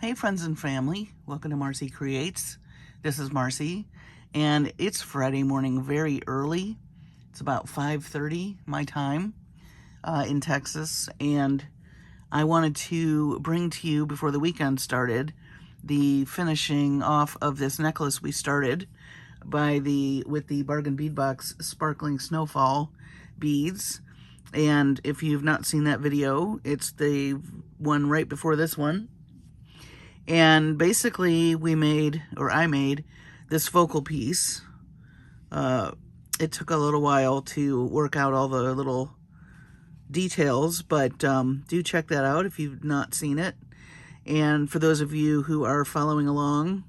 Hey friends and family, welcome to Marcie Creates. This is Marcie, and it's Friday morning very early. It's about 5:30 my time in Texas, and I wanted to bring to you, before the weekend started, the finishing off of this necklace we started with the Bargain Bead Box Sparkling Snowfall beads. And if you've not seen that video, it's the one right before this one. And basically I made this focal piece. It took a little while to work out all the little details, but do check that out if you've not seen it. And for those of you who are following along,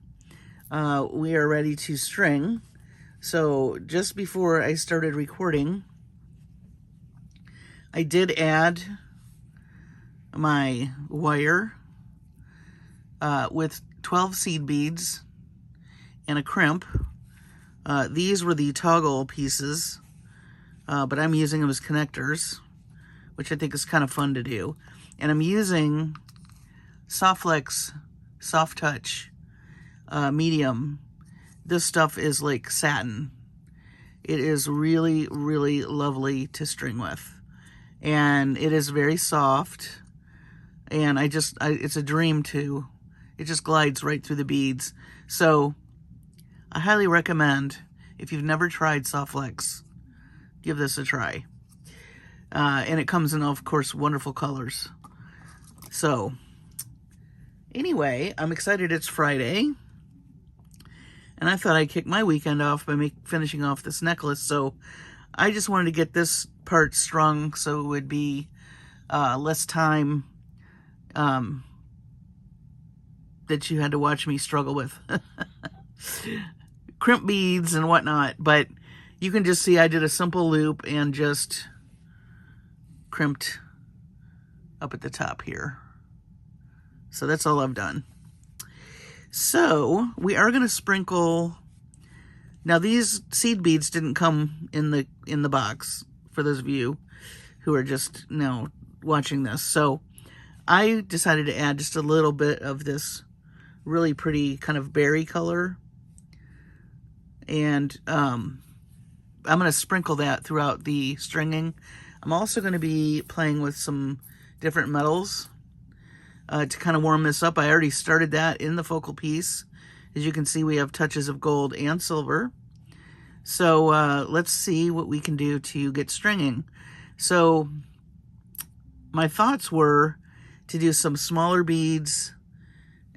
we are ready to string. So just before I started recording, I did add my wire with 12 seed beads and a crimp. These were the toggle pieces, but I'm using them as connectors, which I think is kind of fun to do. And I'm using Soft Flex Soft Touch medium. This stuff is like satin. It is really, really lovely to string with. And it is very soft. And it's a dream too. It just glides right through the beads. So I highly recommend, if you've never tried Soft Flex, give this a try. And it comes in, of course, wonderful colors. So anyway, I'm excited it's Friday. And I thought I'd kick my weekend off by finishing off this necklace. So I just wanted to get this part strung so it would be less time that you had to watch me struggle with crimp beads and whatnot. But you can just see I did a simple loop and just crimped up at the top here. So that's all I've done. So we are going to sprinkle. Now these seed beads didn't come in the box, for those of you who are just now watching this. So I decided to add just a little bit of this really pretty kind of berry color. And I'm going to sprinkle that throughout the stringing. I'm also going to be playing with some different metals to kind of warm this up. I already started that in the focal piece. As you can see, we have touches of gold and silver. So let's see what we can do to get stringing. So my thoughts were to do some smaller beads,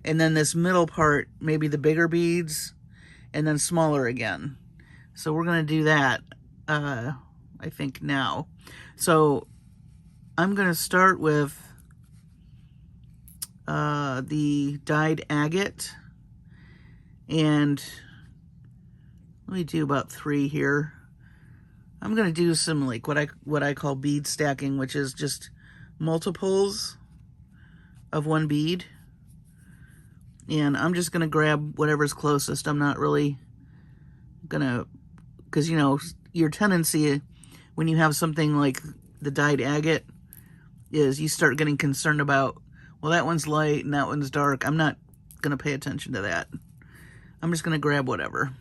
and then this middle part, maybe the bigger beads, and then smaller again. So we're going to do that, I think, now. So I'm going to start with the dyed agate, and let me do about 3 here. I'm going to do some like what I call bead stacking, which is just multiples of one bead. And I'm just going to grab whatever's closest. I'm not really going to, because, you know, your tendency when you have something like the dyed agate is you start getting concerned about, well, that one's light and that one's dark. I'm not going to pay attention to that. I'm just going to grab whatever.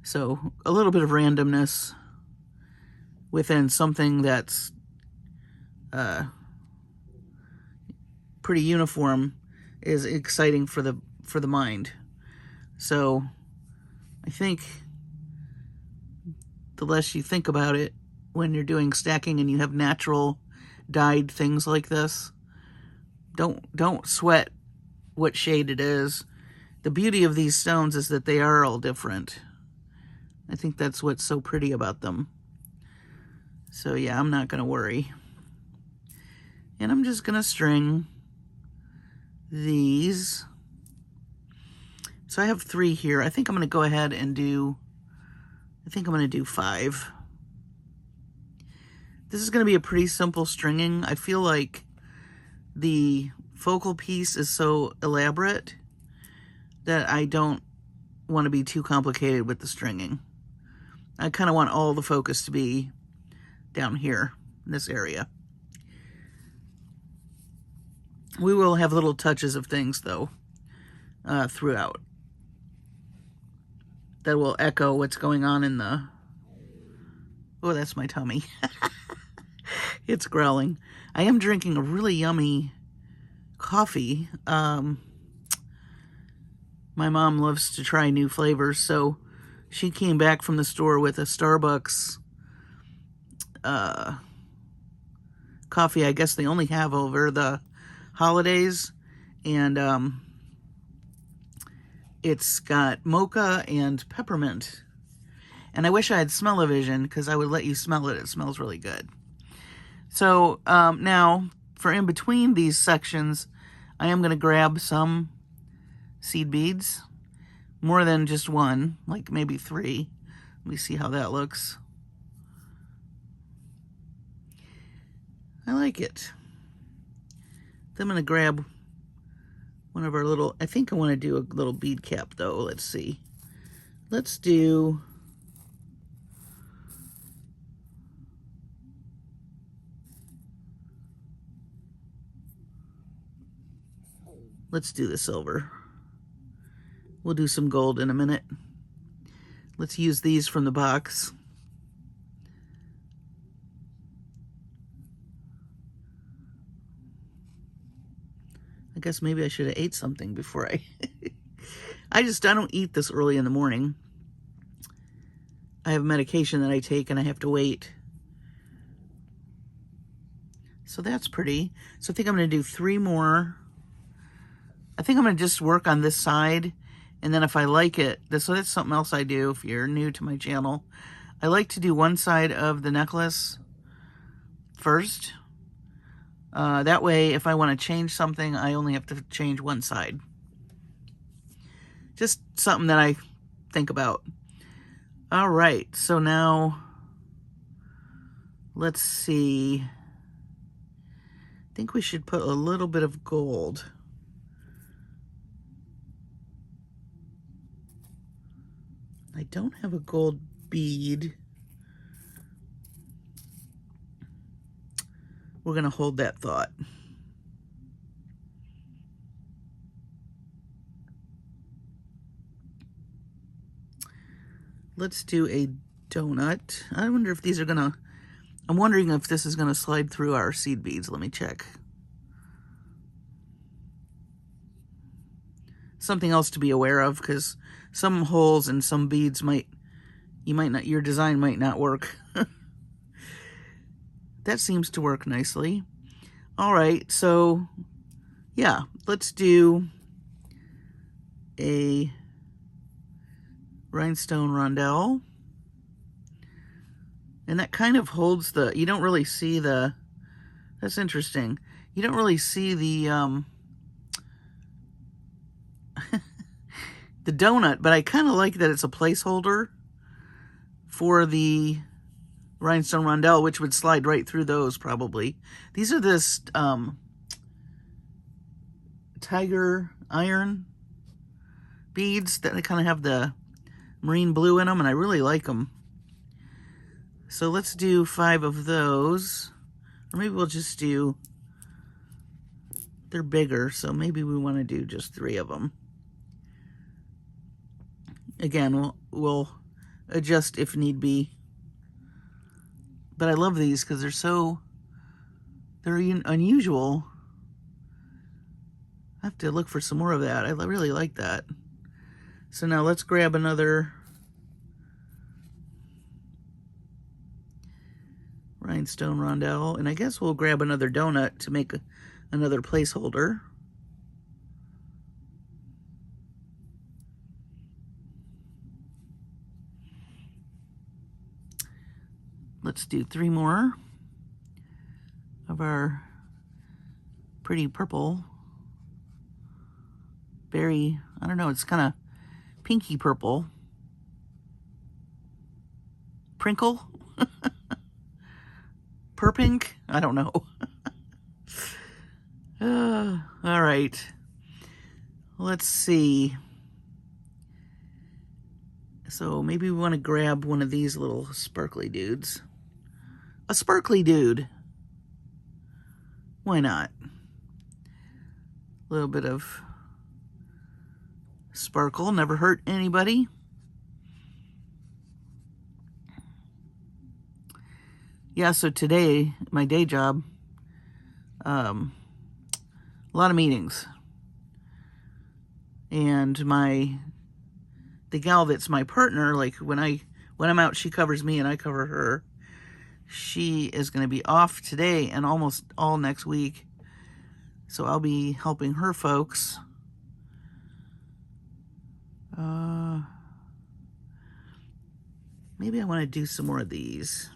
So a little bit of randomness within something that's pretty uniform is exciting for the mind. So I think the less you think about it when you're doing stacking and you have natural dyed things like this, don't sweat what shade it is. The beauty of these stones is that they are all different. I think that's what's so pretty about them. So yeah, I'm not going to worry. And I'm just going to string these. So I have 3 here. I think I'm going to go ahead and do 5. This is going to be a pretty simple stringing. I feel like the focal piece is so elaborate that I don't want to be too complicated with the stringing. I kind of want all the focus to be down here in this area. We will have little touches of things, though, throughout that will echo what's going on in the... Oh, that's my tummy. It's growling. I am drinking a really yummy coffee. My mom loves to try new flavors, so she came back from the store with a Starbucks coffee. I guess they only have over the holidays, and it's got mocha and peppermint. And I wish I had smell-o-vision, because I would let you smell it. It smells really good. So now, for in between these sections, I am going to grab some seed beads. More than just one, like maybe 3. Let me see how that looks. I like it. Then I'm going to grab one of our little... I think I want to do a little bead cap, though. Let's see. Let's do... Let's do the silver. We'll do some gold in a minute. Let's use these from the box. I guess maybe I should have ate something before I... I don't eat this early in the morning. I have medication that I take and I have to wait. So that's pretty. So I think I'm going to do 3 more. I think I'm going to just work on this side, and then if I like it, so that's something else I do if you're new to my channel. I like to do one side of the necklace first. That way, if I want to change something, I only have to change one side. Just something that I think about. All right, so now, let's see. I think we should put a little bit of gold. I don't have a gold bead. We're going to hold that thought. Let's do a donut. I wonder if these are going to... I'm wondering if this is going to slide through our seed beads. Let me check. Something else to be aware of, because some holes and some beads your design might not work. That seems to work nicely. All right, so yeah, let's do a rhinestone rondelle. And that kind of holds the, you don't really see the, that's interesting. You don't really see the, the donut, but I kind of like that it's a placeholder for the rhinestone rondelle, which would slide right through those probably. These are this tiger iron beads that kind of have the marine blue in them, and I really like them. So let's do 5 of those, or maybe we'll just do, they're bigger, so maybe we want to do just 3 of them. Again, we'll adjust if need be. But I love these because they're unusual. I have to look for some more of that. I really like that. So now let's grab another rhinestone rondelle, and I guess we'll grab another donut to make another placeholder. Let's do 3 more of our pretty purple. Very, I don't know, it's kind of pinky purple. Prinkle? Purpink? I don't know. All right. Let's see. So maybe we want to grab one of these little sparkly dudes. A sparkly dude. Why not? A little bit of sparkle, never hurt anybody. Yeah, so today, my day job, a lot of meetings. And the gal that's my partner, like when I'm out, she covers me and I cover her. She is going to be off today and almost all next week. So I'll be helping her folks. Maybe I want to do some more of these.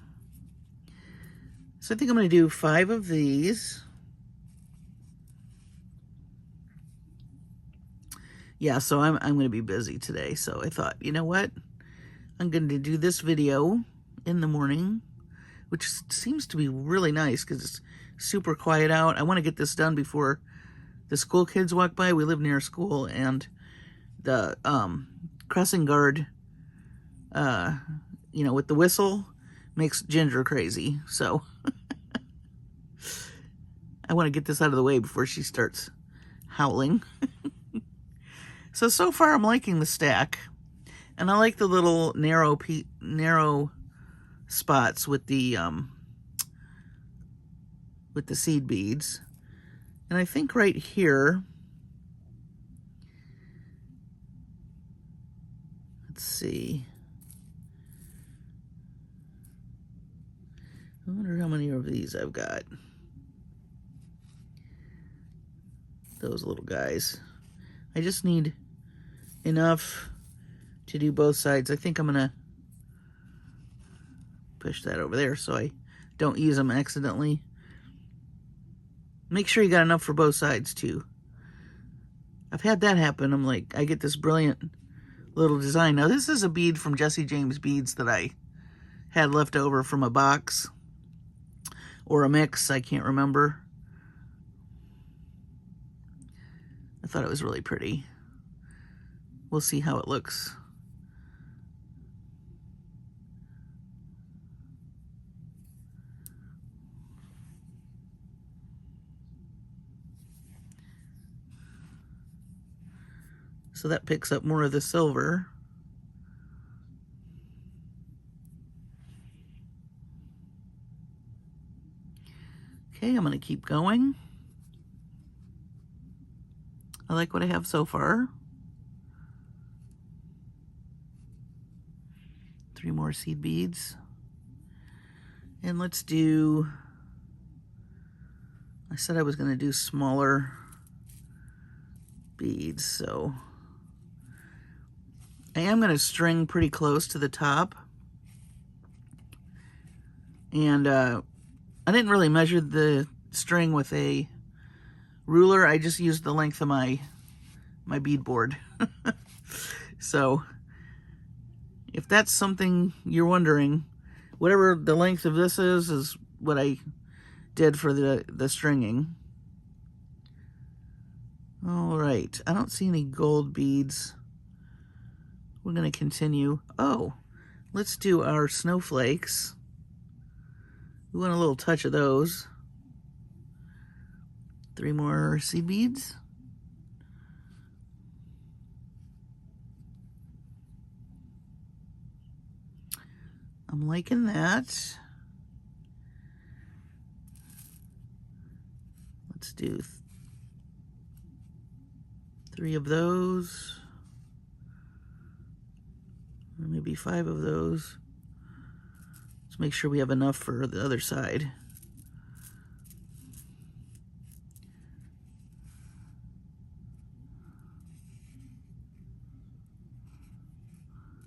So I think I'm going to do 5 of these. Yeah, so I'm going to be busy today. So I thought, you know what? I'm going to do this video in the morning, which seems to be really nice because it's super quiet out. I want to get this done before the school kids walk by. We live near a school, and the crossing guard, you know, with the whistle makes Ginger crazy. So I want to get this out of the way before she starts howling. So far I'm liking the stack, and I like the little narrow spots with the seed beads. And I think right here, let's see, I wonder how many of these I've got. Those little guys. I just need enough to do both sides. I think I'm gonna push that over there so I don't use them accidentally. Make sure you got enough for both sides too. I've had that happen. I'm like, I get this brilliant little design. Now this is a bead from Jesse James Beads that I had left over from a box or a mix, I can't remember. I thought it was really pretty. We'll see how it looks. So that picks up more of the silver. Okay, I'm going to keep going. I like what I have so far. 3 more seed beads. And let's do, I said I was going to do smaller beads, so I am going to string pretty close to the top. And I didn't really measure the string with a ruler. I just used the length of my bead board. So if that's something you're wondering, whatever the length of this is what I did for the stringing. All right, I don't see any gold beads. We're going to continue. Oh, let's do our snowflakes. We want a little touch of those. 3 more seed beads. I'm liking that. Let's do 3 of those. Or maybe 5 of those. Let's make sure we have enough for the other side.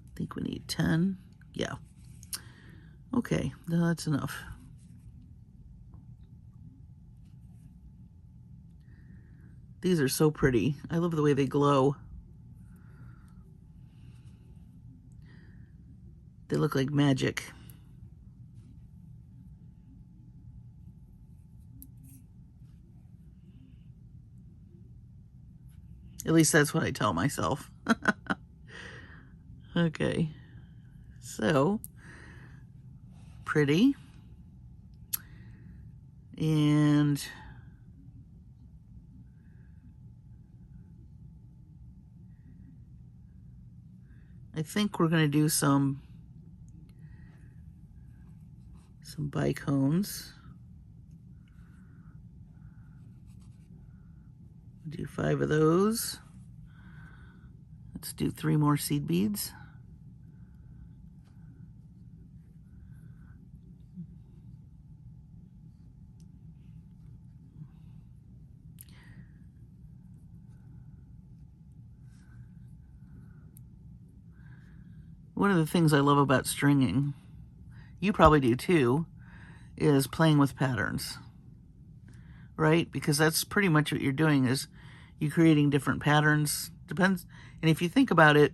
I think we need 10. Yeah. Okay, that's enough. These are so pretty. I love the way they glow. They look like magic. At least that's what I tell myself. Okay, so pretty. And I think we're going to do some bicones. Do 5 of those. Let's do 3 more seed beads. One of the things I love about stringing, you probably do too, is playing with patterns, right? Because that's pretty much what you're doing, is you're creating different patterns. Depends. And if you think about it,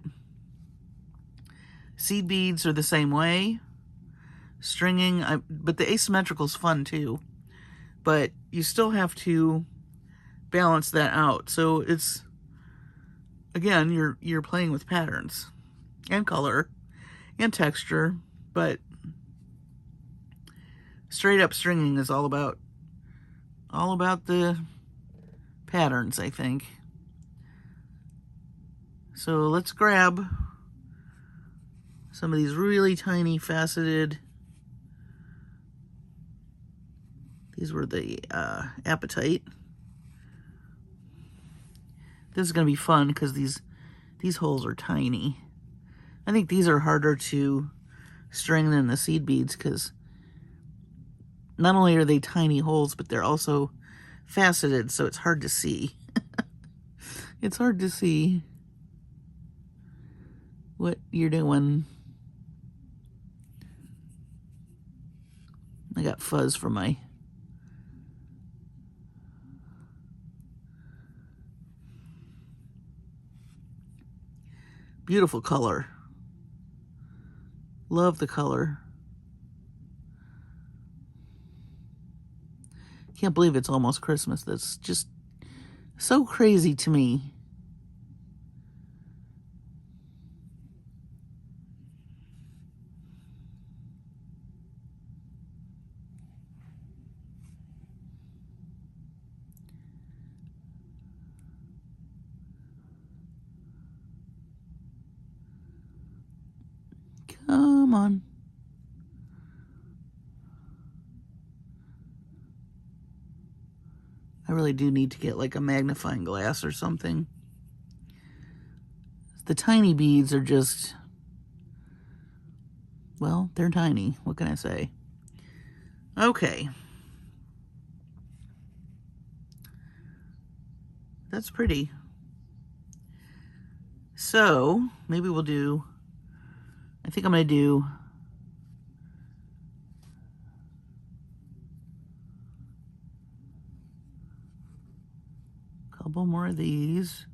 seed beads are the same way. Stringing, but the asymmetrical is fun too. But you still have to balance that out. So it's, again, you're playing with patterns and color and texture, but straight up stringing is all about the patterns, I think. So let's grab some of these really tiny faceted. These were the apatite. This is going to be fun because these holes are tiny. I think these are harder to string than the seed beads because not only are they tiny holes, but they're also faceted, so it's hard to see. It's hard to see what you're doing. I got fuzz from my beautiful color. Love the color. Can't believe it's almost Christmas. That's just so crazy to me. Come on. I really do need to get like a magnifying glass or something. The tiny beads are just, well, they're tiny. What can I say? Okay. That's pretty. So maybe we'll do, I think I'm going to do a couple more of these.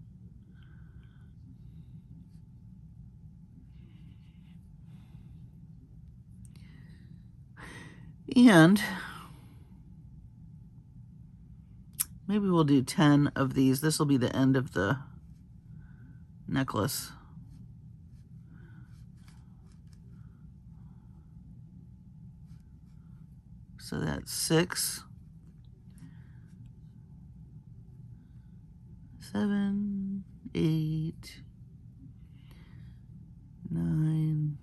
And maybe we'll do 10 of these. This will be the end of the necklace. So that's 6, 7, 8, 9,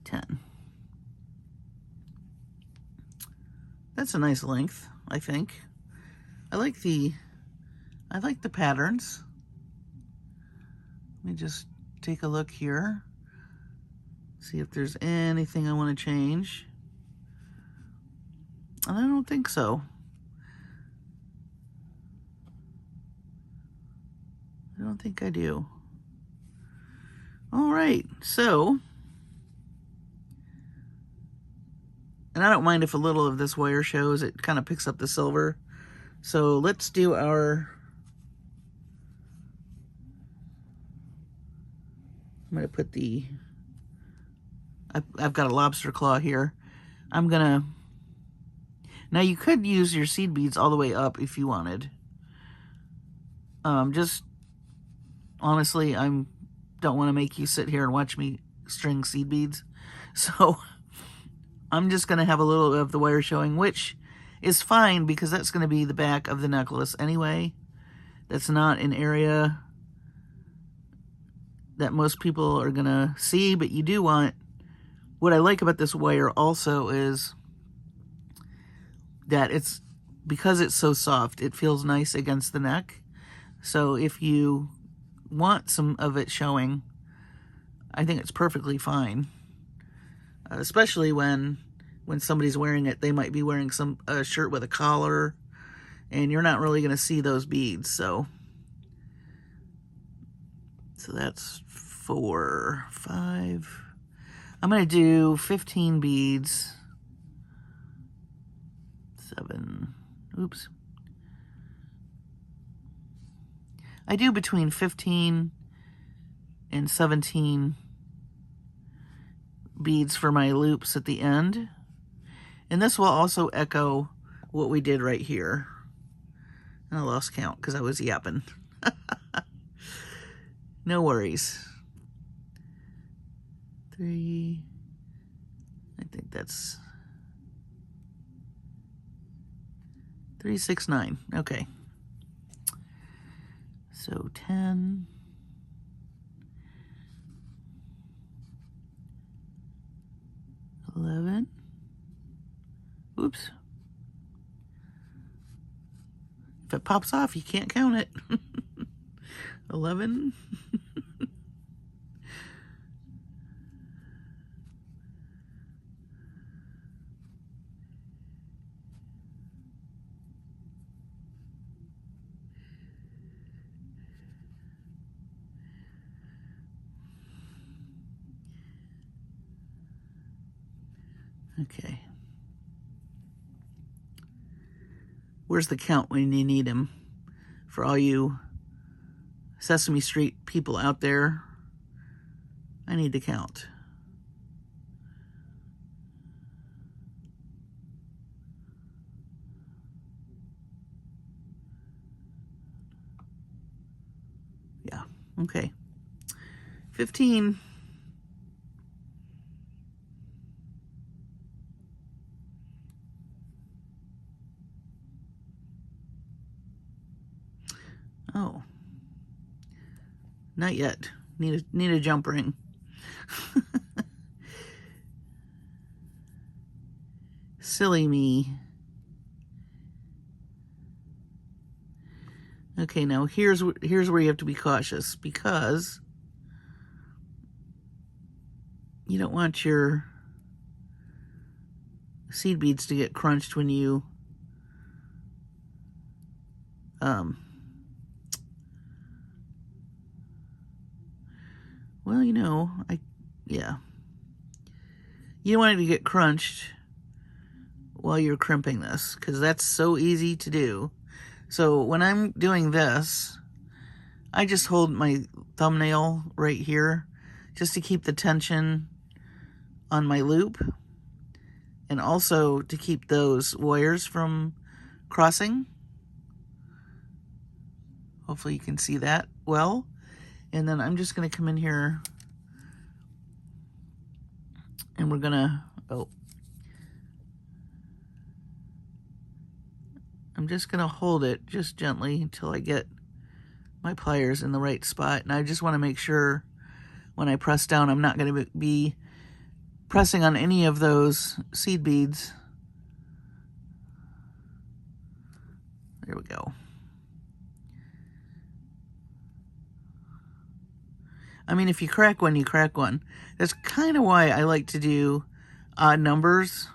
10. That's a nice length, I think. I like the patterns. Let me just take a look here. See if there's anything I want to change. And I don't think so. I don't think I do. All right, so, and I don't mind if a little of this wire shows. It kind of picks up the silver. So let's do our, I'm going to put the, I've got a lobster claw here. I'm going to, now you could use your seed beads all the way up if you wanted. Just, honestly, don't want to make you sit here and watch me string seed beads. So I'm just going to have a little of the wire showing, which is fine because that's going to be the back of the necklace anyway. That's not an area that most people are gonna see, but you do want, what I like about this wire also is that it's, because it's so soft, it feels nice against the neck. So if you want some of it showing, I think it's perfectly fine. Especially when somebody's wearing it, they might be wearing a shirt with a collar, and you're not really going to see those beads. So that's 4, 5. I'm going to do 15 beads. 7. Oops. I do between 15 and 17 beads for my loops at the end. And this will also echo what we did right here. I lost count because I was yapping. No worries. 3, I think that's 3, 6, 9. Okay. So 10. 11. Oops. If it pops off, you can't count it. 11. Okay. Where's the count when you need him? For all you Sesame Street people out there, I need to count. Yeah, okay. 15. Oh, not yet. Need a jump ring. Silly me. Okay, now here's where you have to be cautious, because you don't want your seed beads to get crunched when you well, you know, yeah. You don't want it to get crunched while you're crimping this, because that's so easy to do. So when I'm doing this, I just hold my thumbnail right here just to keep the tension on my loop, and also to keep those wires from crossing. Hopefully you can see that well. And then I'm just going to come in here and we're going to, I'm just going to hold it just gently until I get my pliers in the right spot. And I just want to make sure when I press down, I'm not going to be pressing on any of those seed beads. There we go. I mean, if you crack one, you crack one. That's kind of why I like to do odd numbers.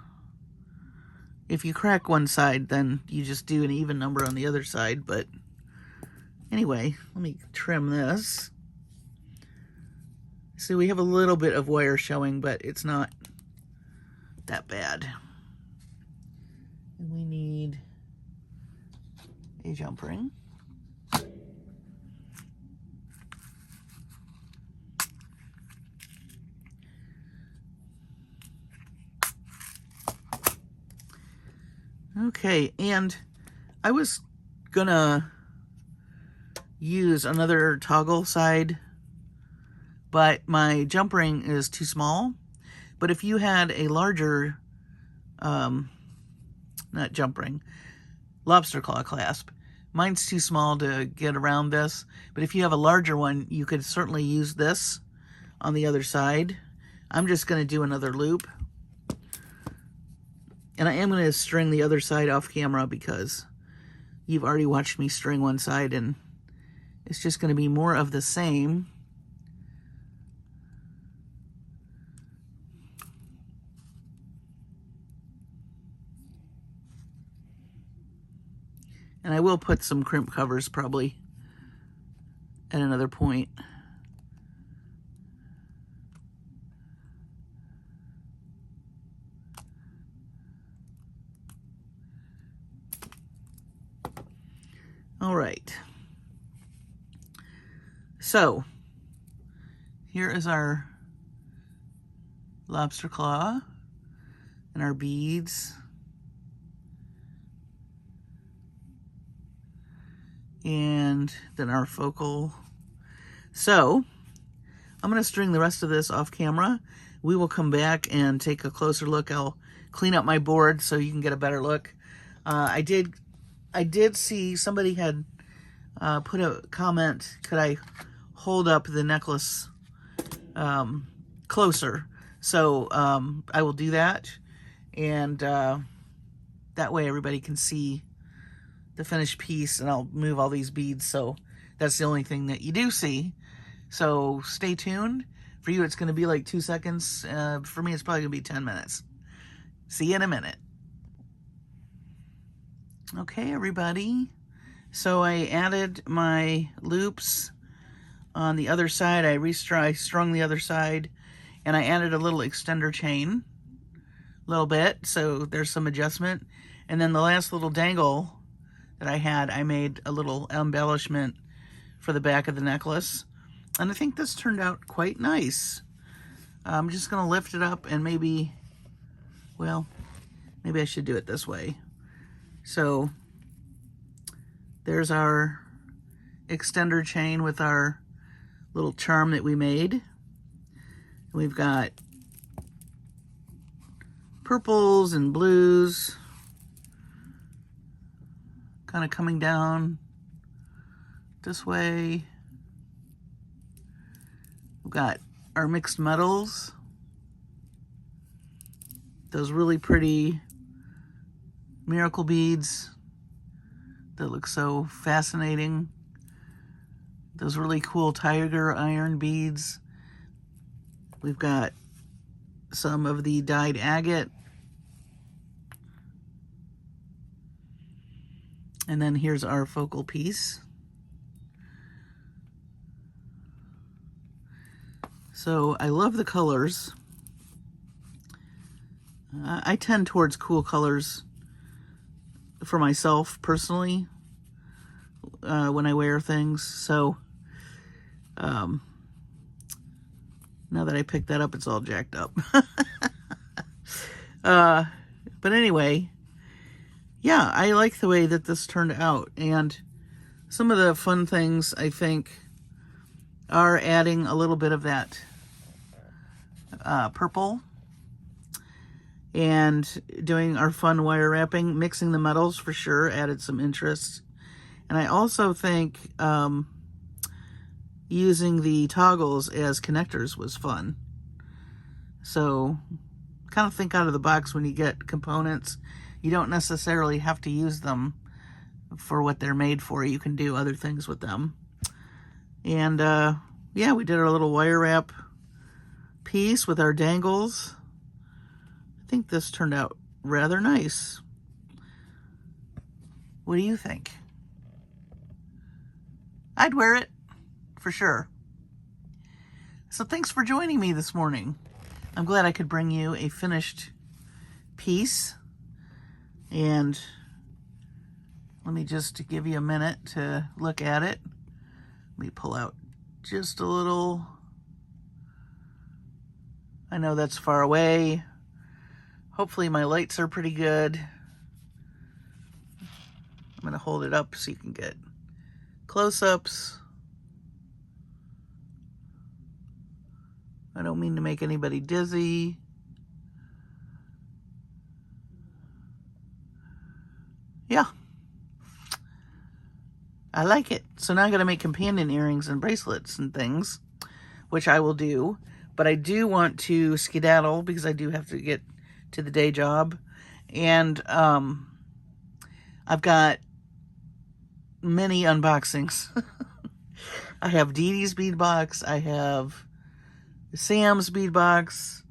If you crack one side, then you just do an even number on the other side. But anyway, let me trim this. See, we have a little bit of wire showing, but it's not that bad. And we need a jump ring. Okay, and I was gonna use another toggle side, but my jump ring is too small. But if you had a larger, not jump ring, lobster claw clasp, Mine's too small to get around this, but if you have a larger one, you could certainly use this on the other side. I'm just going to do another loop. And I am going to string the other side off camera because you've already watched me string one side, and it's just going to be more of the same. And I will put some crimp covers probably at another point. All right. So here is our lobster claw and our beads. And then our focal. So I'm going to string the rest of this off camera. We will come back and take a closer look. I'll clean up my board so you can get a better look. I did see somebody had put a comment, could I hold up the necklace closer? So I will do that, and that way everybody can see the finished piece, and I'll move all these beads, so that's the only thing that you do see. So stay tuned. For you, it's going to be like 2 seconds. For me, it's probably going to be 10 minutes. See you in a minute. Okay, everybody. So I added my loops on the other side. I strung the other side, and I added a little extender chain, a little bit, so there's some adjustment. And then the last little dangle that I had, I made a little embellishment for the back of the necklace. And I think this turned out quite nice. I'm just going to lift it up and maybe I should do it this way. So there's our extender chain with our little charm that we made. We've got purples and blues kind of coming down this way. We've got our mixed metals, those really pretty miracle beads that look so fascinating, those really cool tiger iron beads. We've got some of the dyed agate, and then here's our focal piece. So I love the colors. I tend towards cool colors for myself personally when I wear things. So now that I picked that up, it's all jacked up. But anyway, yeah, I like the way that this turned out. And some of the fun things, I think, are adding a little bit of that purple and doing our fun wire wrapping. Mixing the metals for sure added some interest. And I also think using the toggles as connectors was fun. So kind of think out of the box when you get components. You don't necessarily have to use them for what they're made for. You can do other things with them. And yeah, we did our little wire wrap piece with our dangles. I think this turned out rather nice. What do you think? I'd wear it for sure. So thanks for joining me this morning. I'm glad I could bring you a finished piece. And let me just give you a minute to look at it. Let me pull out just a little. I know that's far away. Hopefully my lights are pretty good. I'm going to hold it up so you can get close-ups. I don't mean to make anybody dizzy. Yeah. I like it. So now I'm going to make companion earrings and bracelets and things, which I will do. But I do want to skedaddle because I do have to get to the day job. And I've got many unboxings. I have Dee Dee's bead box. I have Sam's bead box.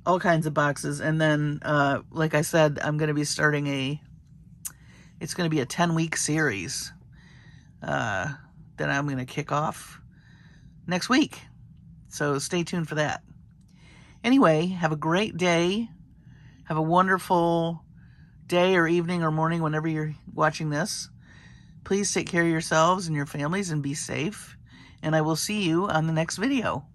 All kinds of boxes. And then, like I said, I'm going to be starting it's going to be a 10-week series that I'm going to kick off next week. So stay tuned for that. Anyway, have a great day. Have a wonderful day or evening or morning whenever you're watching this. Please take care of yourselves and your families and be safe. And I will see you on the next video.